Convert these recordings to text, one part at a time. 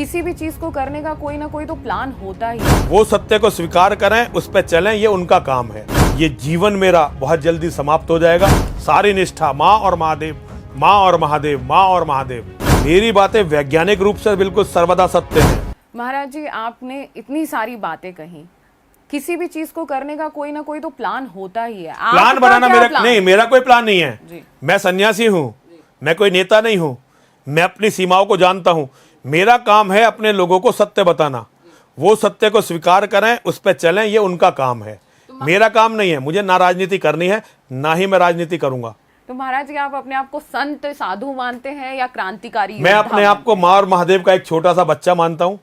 किसी भी चीज को करने का कोई ना कोई तो प्लान होता ही है। वो सत्य को स्वीकार करें, उस पर चलें, ये उनका काम है। ये जीवन मेरा बहुत जल्दी समाप्त हो जाएगा। सारी निष्ठा माँ और महादेव, माँ और महादेव, माँ और महादेव। मेरी बातें वैज्ञानिक रूप से बिल्कुल सर्वदा सत्य है। महाराज जी, आपने इतनी सारी बातें कही, किसी भी चीज को करने का कोई ना कोई तो प्लान होता ही है। प्लान बनाना मेरा कोई प्लान नहीं है जी। मैं सन्यासी हूँ, मैं कोई नेता नहीं हूँ। मैं अपनी सीमाओं को जानता हूँ। मेरा काम है अपने लोगों को सत्य बताना। वो सत्य को स्वीकार करें, उस पर चलें, ये उनका काम है। मेरा काम नहीं है। मुझे ना राजनीति करनी है, ना ही मैं राजनीति करूंगा। तो महाराज जी, आप अपने आप को संत साधु मानते हैं या क्रांतिकारी? मैं अपने आप को माँ और महादेव का एक छोटा सा बच्चा मानता हूँ,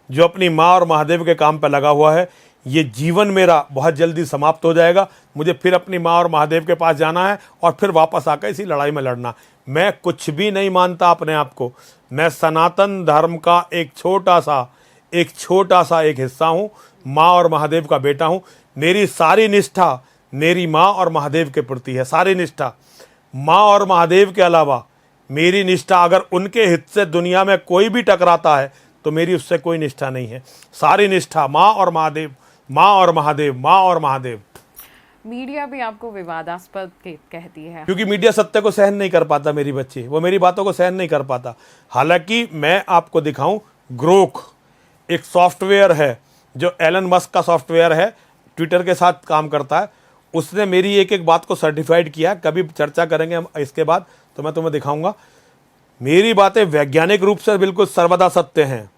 जो अपनी माँ और महादेव के काम पर लगा हुआ है। ये जीवन मेरा बहुत जल्दी समाप्त हो जाएगा। मुझे फिर अपनी माँ और महादेव के पास जाना है और फिर वापस आकर इसी लड़ाई में लड़ना। मैं कुछ भी नहीं मानता अपने आप को। मैं सनातन धर्म का एक छोटा सा एक हिस्सा हूँ। माँ और महादेव का बेटा हूँ। मेरी सारी निष्ठा मेरी माँ और महादेव के प्रति है। सारी निष्ठा माँ और महादेव के अलावा मेरी निष्ठा, अगर उनके हित से दुनिया में कोई भी टकराता है तो मेरी उससे कोई निष्ठा नहीं है। सारी निष्ठा माँ और महादेव, माँ और महादेव, माँ और महादेव। मीडिया भी आपको विवादास्पद कहती है, क्योंकि मीडिया सत्य को सहन नहीं कर पाता। मेरी बच्ची, वो मेरी बातों को सहन नहीं कर पाता। हालांकि मैं आपको दिखाऊं, ग्रोक एक सॉफ्टवेयर है जो एलन मस्क का सॉफ्टवेयर है, ट्विटर के साथ काम करता है। उसने मेरी एक एक बात को सर्टिफाइड किया। कभी चर्चा करेंगे हम इसके बाद, तो मैं तुम्हें दिखाऊंगा। मेरी बातें वैज्ञानिक रूप से बिल्कुल सर्वदा सत्य हैं।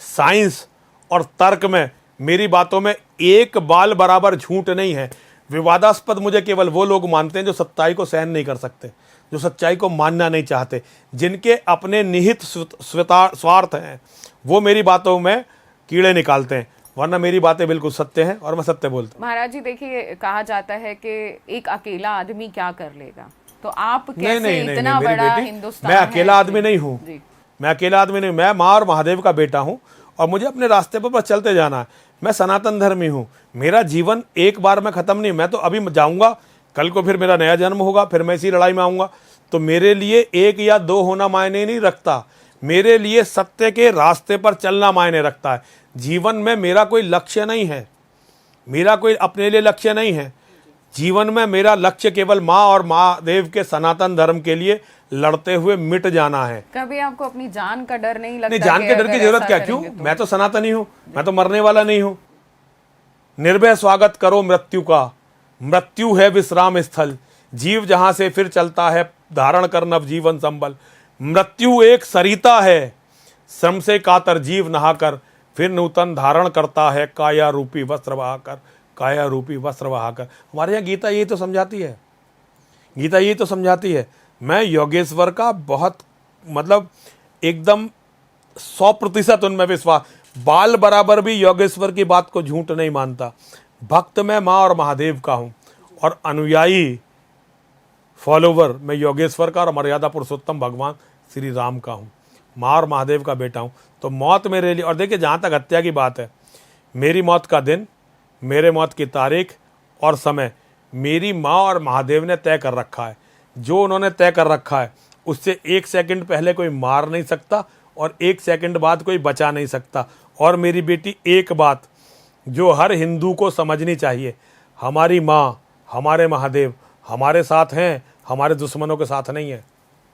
साइंस और तर्क में मेरी बातों में एक बाल बराबर झूठ नहीं है। विवादास्पद मुझे केवल वो लोग मानते हैं जो सच्चाई को सहन नहीं कर सकते, जो सच्चाई को मानना नहीं चाहते, जिनके अपने निहित स्वार्थ हैं। वो मेरी बातों में कीड़े निकालते हैं, वरना मेरी बातें बिल्कुल सत्य हैं और मैं सत्य बोलता हूँ। महाराज जी, देखिए, कहा जाता है कि एक अकेला आदमी क्या कर लेगा, तो आप कैसे नहीं, इतना मेरी बड़ा बेटी, हिंदुस्तान मैं है? अकेला आदमी नहीं हूँ। जी। मैं अकेला आदमी नहीं, मैं माँ और महादेव का बेटा हूँ और मुझे अपने रास्ते पर बस चलते जाना है। मैं सनातन धर्मी हूँ। मेरा जीवन एक बार में ख़त्म नहीं। मैं तो अभी जाऊँगा, कल को फिर मेरा नया जन्म होगा, फिर मैं इसी लड़ाई में आऊँगा। तो मेरे लिए एक या दो होना मायने नहीं रखता। मेरे लिए सत्य के रास्ते पर चलना मायने रखता है। जीवन में मेरा कोई लक्ष्य नहीं है, मेरा कोई अपने लिए लक्ष्य नहीं है। जीवन में मेरा लक्ष्य केवल माँ और महादेव के सनातन धर्म के लिए लड़ते हुए मिट जाना है। कभी आपको अपनी जान का डर नहीं लगता? नहीं, जान के डर की जरूरत क्या? क्यों? मैं तो सनातनी हूँ, मैं तो मरने वाला नहीं हूँ। निर्भय स्वागत करो मृत्यु का, मृत्यु है विश्राम स्थल। जीव जहां से फिर चलता है, धारण कर नव जीवन संबल। मृत्यु एक सरिता है, श्रम से कातर जीव नहाकर फिर नूतन धारण करता है, काया रूपी वस्त्र बहाकर, काया रूपी वस्त्र बहाकर। हमारे यहाँ गीता यही तो समझाती है, गीता यही तो समझाती है। मैं योगेश्वर का बहुत एकदम 100% उनमें विश्वास, बाल बराबर भी योगेश्वर की बात को झूठ नहीं मानता। भक्त मैं माँ और महादेव का हूँ और अनुयायी फॉलोवर मैं योगेश्वर का और मर्यादा पुरुषोत्तम भगवान श्री राम का हूँ। माँ और महादेव का बेटा हूँ। तो मौत मेरे लिए, और देखिए, जहाँ तक हत्या की बात है, मेरी मौत का दिन, मेरे मौत की तारीख और समय मेरी माँ और महादेव ने तय कर रखा है। जो उन्होंने तय कर रखा है उससे 1 सेकंड पहले कोई मार नहीं सकता और 1 सेकंड बाद कोई बचा नहीं सकता। और मेरी बेटी, एक बात जो हर हिंदू को समझनी चाहिए, हमारी माँ, हमारे महादेव हमारे साथ हैं, हमारे दुश्मनों के साथ नहीं है।